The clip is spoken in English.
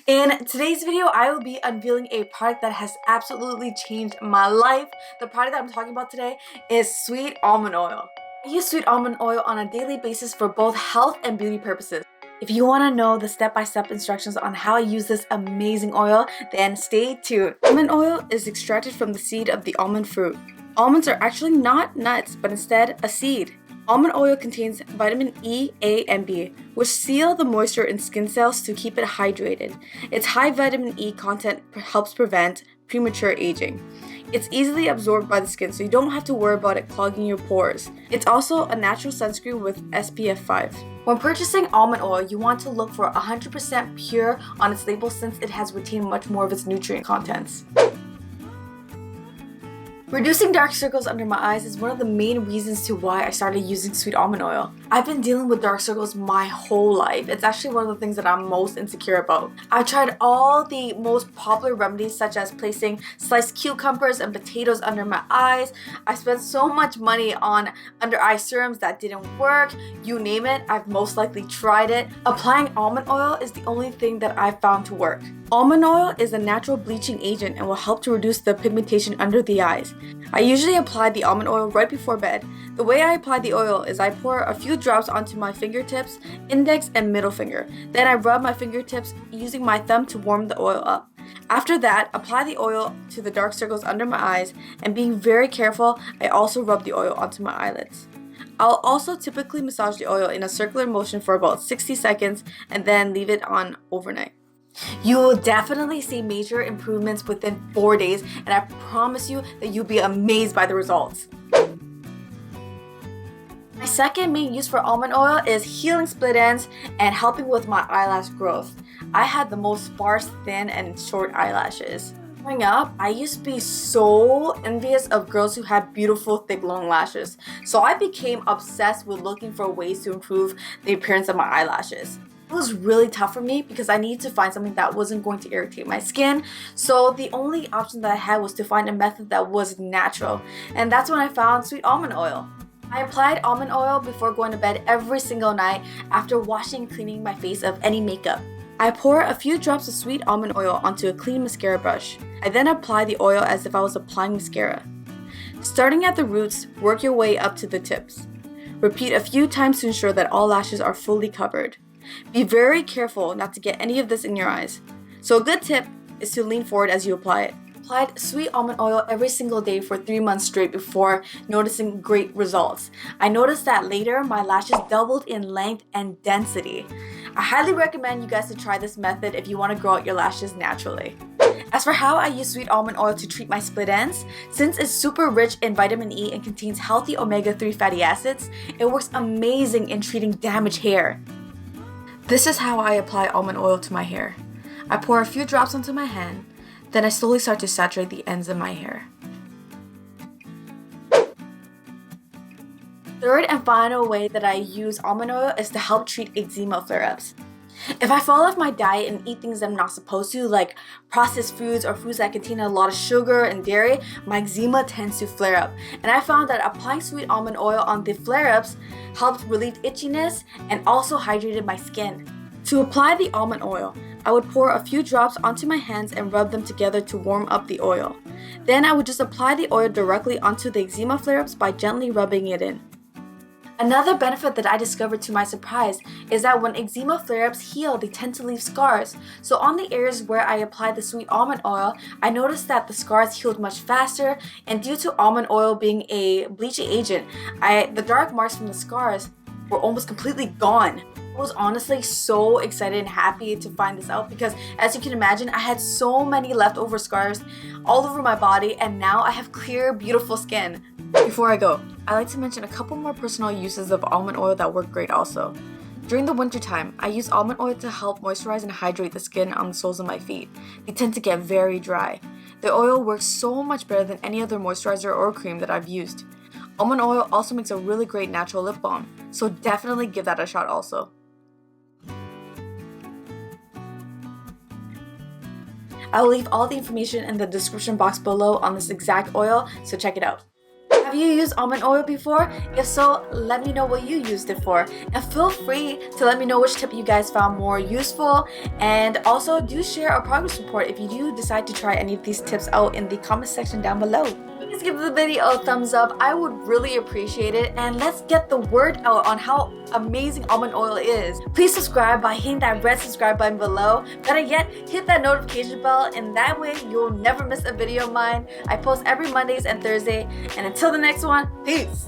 In today's video, I will be unveiling a product that has absolutely changed my life. The product that I'm talking about today is sweet almond oil. I use sweet almond oil on a daily basis for both health and beauty purposes. If you want to know the step-by-step instructions on how I use this amazing oil, then stay tuned. Almond oil is extracted from the seed of the almond fruit. Almonds are actually not nuts, but instead a seed. Almond oil contains vitamin E, A, and B, which seal the moisture in skin cells to keep it hydrated. Its high vitamin E content helps prevent premature aging. It's easily absorbed by the skin, so you don't have to worry about it clogging your pores. It's also a natural sunscreen with SPF 5. When purchasing almond oil, you want to look for 100% pure on its label since it has retained much more of its nutrient contents. Reducing dark circles under my eyes is one of the main reasons to why I started using sweet almond oil. I've been dealing with dark circles my whole life. It's actually one of the things that I'm most insecure about. I've tried all the most popular remedies such as placing sliced cucumbers and potatoes under my eyes. I spent so much money on under eye serums that didn't work. You name it, I've most likely tried it. Applying almond oil is the only thing that I've found to work. Almond oil is a natural bleaching agent and will help to reduce the pigmentation under the eyes. I usually apply the almond oil right before bed. The way I apply the oil is I pour a few drops onto my fingertips, index, and middle finger. Then I rub my fingertips using my thumb to warm the oil up. After that, apply the oil to the dark circles under my eyes, and being very careful, I also rub the oil onto my eyelids. I'll also typically massage the oil in a circular motion for about 60 seconds and then leave it on overnight. You will definitely see major improvements within 4 days, and I promise you that you'll be amazed by the results. My second main use for almond oil is healing split ends and helping with my eyelash growth. I had the most sparse, thin, and short eyelashes. Growing up, I used to be so envious of girls who had beautiful, thick, long lashes. So I became obsessed with looking for ways to improve the appearance of my eyelashes. It was really tough for me because I needed to find something that wasn't going to irritate my skin. So the only option that I had was to find a method that was natural. And that's when I found sweet almond oil. I applied almond oil before going to bed every single night after washing and cleaning my face of any makeup. I pour a few drops of sweet almond oil onto a clean mascara brush. I then apply the oil as if I was applying mascara. Starting at the roots, work your way up to the tips. Repeat a few times to ensure that all lashes are fully covered. Be very careful not to get any of this in your eyes. So a good tip is to lean forward as you apply it. Applied sweet almond oil every single day for 3 months straight before noticing great results. I noticed that later my lashes doubled in length and density. I highly recommend you guys to try this method if you want to grow out your lashes naturally. As for how I use sweet almond oil to treat my split ends, since it's super rich in vitamin E and contains healthy omega-3 fatty acids, it works amazing in treating damaged hair. This is how I apply almond oil to my hair. I pour a few drops onto my hand, then I slowly start to saturate the ends of my hair. Third and final way that I use almond oil is to help treat eczema flare-ups. If I fall off my diet and eat things I'm not supposed to, like processed foods or foods that contain a lot of sugar and dairy, my eczema tends to flare up. And I found that applying sweet almond oil on the flare-ups helped relieve itchiness and also hydrated my skin. To apply the almond oil, I would pour a few drops onto my hands and rub them together to warm up the oil. Then I would just apply the oil directly onto the eczema flare-ups by gently rubbing it in. Another benefit that I discovered to my surprise is that when eczema flare-ups heal, they tend to leave scars. So on the areas where I applied the sweet almond oil, I noticed that the scars healed much faster, and due to almond oil being a bleaching agent, the dark marks from the scars were almost completely gone. I was honestly so excited and happy to find this out because, as you can imagine, I had so many leftover scars all over my body, and now I have clear, beautiful skin. Before I go, I like to mention a couple more personal uses of almond oil that work great also. During the winter time, I use almond oil to help moisturize and hydrate the skin on the soles of my feet. They tend to get very dry. The oil works so much better than any other moisturizer or cream that I've used. Almond oil also makes a really great natural lip balm, so definitely give that a shot also. I will leave all the information in the description box below on this exact oil, so check it out. Have you used almond oil before? If so, let me know what you used it for. And feel free to let me know which tip you guys found more useful. And also do share a progress report if you do decide to try any of these tips out in the comment section down below. Please give the video a thumbs up. I would really appreciate it. And let's get the word out on how amazing almond oil is. Please subscribe by hitting that red subscribe button below. Better yet, hit that notification bell, and that way you'll never miss a video of mine. I post every Mondays and Thursday. And until the next one, peace!